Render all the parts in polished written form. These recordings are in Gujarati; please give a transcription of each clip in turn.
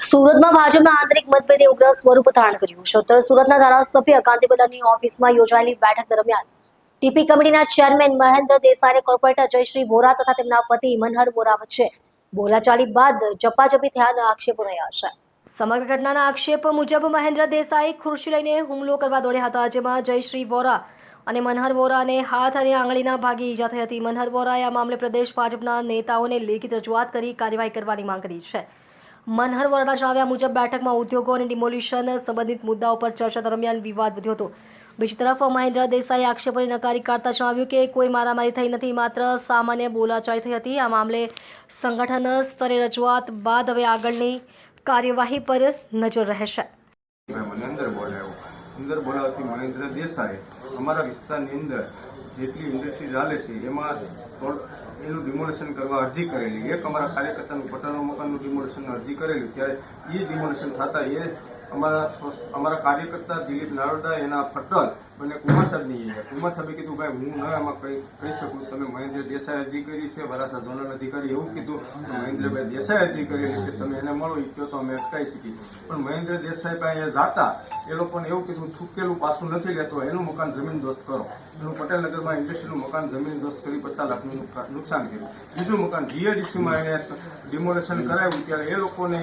સુરતમાં ભાજપના આંતરિક મતભેદે ઉગ્ર સ્વરૂપ ધારણ કર્યું છે. ઉત્તર સુરતના ધારાસભ્ય કાંતિગોલાની ઓફિસમાં યોજાયેલી બેઠક દરમિયાન ટીપી કમિટીના ચેરમેન મહેન્દ્ર દેસાઈ, કોર્પોરેટર જયશ્રી વોરા તથા તેમના પતિ મનહર વોરા વચ્ચે બોલાચાલી બાદ ઝપાઝપી થયાના આક્ષેપો થયા છે. સમગ્ર ઘટનાના આક્ષેપ મુજબ મહેન્દ્ર દેસાઈ ખુરશી લઈને હુમલો કરવા દોડ્યા હતા, જેમાં જયશ્રી વોરા અને મનહર વોરાને હાથ અને આંગળીના ભાગે ઈજા થઈ હતી. મનહર વોરાએ આ મામલે પ્રદેશ ભાજપના નેતાઓને લેખિત રજૂઆત કરી કાર્યવાહી કરવાની માંગ કરી છે. મનહર વોરાના જણાવ્યા મુજબ બેઠકમાં ઉદ્યોગો અને ડિમોલિશન સંબંધિત મુદ્દાઓ પર ચર્ચા દરમિયાન વિવાદ વધ્યો હતો. બીજી તરફ મહેન્દ્ર દેસાઈએ આક્ષેપોને નકારી કાઢતા જણાવ્યું કે કોઈ મારામારી થઈ નથી, માત્ર સામાન્ય બોલાચાલી થઈ હતી. આ મામલે સંગઠન સ્તરે રજૂઆત બાદ હવે આગળની કાર્યવાહી પર નજર રહેશે. અંદર બોલાવતી મહેન્દ્ર દેસાઈ અમારા વિસ્તારની અંદર જેટલી ઇન્ડસ્ટ્રી ચાલે છે એમાં એનું ડિમોલેશન કરવા અરજી કરેલી. એક અમારા કાર્યકર્તાનું પટેલનું મકાનનું ડિમોલેશન અરજી કરેલી, ત્યારે એ ડિમોલેશન થતા અમારા કાર્યકર્તા દિલીપ નારોડા, એના પટેલ અને કુમાર સાહેબે કીધું ભાઈ હું ન એમાં કહી શકું, તમે મહેન્દ્ર દેસાઈ અરજી કરી છે, વરાછા ઝોનલ અધિકારી એવું કીધું મહેન્દ્રભાઈ દેસાઈ અરજી કરેલી છે, તમે એને મળો, એ કહો તો અમે અટકાવી શકીએ. પણ મહેન્દ્ર દેસાઈ પાસે જાતા એ લોકોને એવું કીધું થૂકેલું પાછું નથી લેતો, એનું મકાન જમીન દોસ્ત કરો. એનું પટેલનગરમાં ઇન્ડસ્ટ્રીનું મકાન જમીન દોસ્ત કરી 50 લાખનું નુકસાન કર્યું. બીજું મકાન જીઆઈડીસીમાં એને ડિમોલેશન કરાવ્યું, ત્યારે એ લોકોને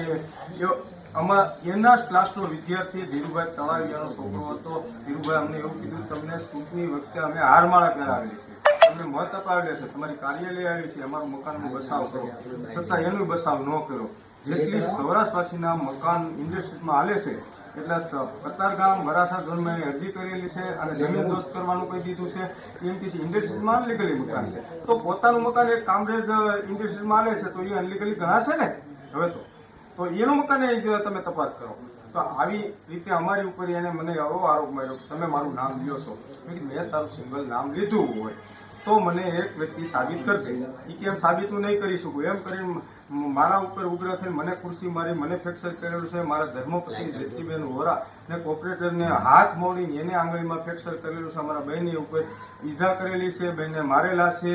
એના ક્લાસનો વિદ્યાર્થી ધીરુભાઈ તળાવિયાનો છોકરો હતો. ધીરુભાઈ અમને એવું કીધું તમને ચૂંટણી વખતે અમે હારમાળા પહેરાવેલી છે, તમને મત અપાવેલી છે, તમારી કાર્યાલય આવી છે, અમારું મકાનનો બસાવ કરો, છતાં એનો બસાવ ન કર્યો. જેટલી સૌરાષ્ટ્રવાસીના મકાન ઇન્ડસ્ટ્રીમાં હાલે છે એટલે કતારગામ વરાછા ઝોનમાં એની અરજી કરેલી છે અને જમીન દોસ્ત કરવાનું કહી દીધું છે. એમપીસી ઇન્ડસ્ટ્રીમાં અનલીગલી મકાન છે, તો પોતાનું મકાન એક કામરેજ ઇન્ડસ્ટ્રીમાં હાલે છે તો એ અનલીગલી ગણાશે ને. હવે તો એનું મકાન તમે તપાસ કરો. તો આવી રીતે અમારી ઉપર એને મને આવો આરોપ માર્યો, તમે મારું નામ લ્યો છો. મેં તારું સિંગલ નામ લીધું હોય તો મને એક વ્યક્તિ સાબિત કરશે. એ કેમ સાબિત હું નહીં કરી શકું, એમ કરીને મારા ઉપર ઉગ્ર થઈને મને ખુરશી મારી, મને ફ્રેક્ચર કરેલું છે. મારા ધર્મપત્ની જયશ્રીબેન વોરા ને કોર્પોરેટરને હાથ મોડીને એને આંગળીમાં ફ્રેક્ચર કરેલું છે. અમારા બહેનની ઉપર ઈજા કરેલી છે, બહેનને મારેલા છે.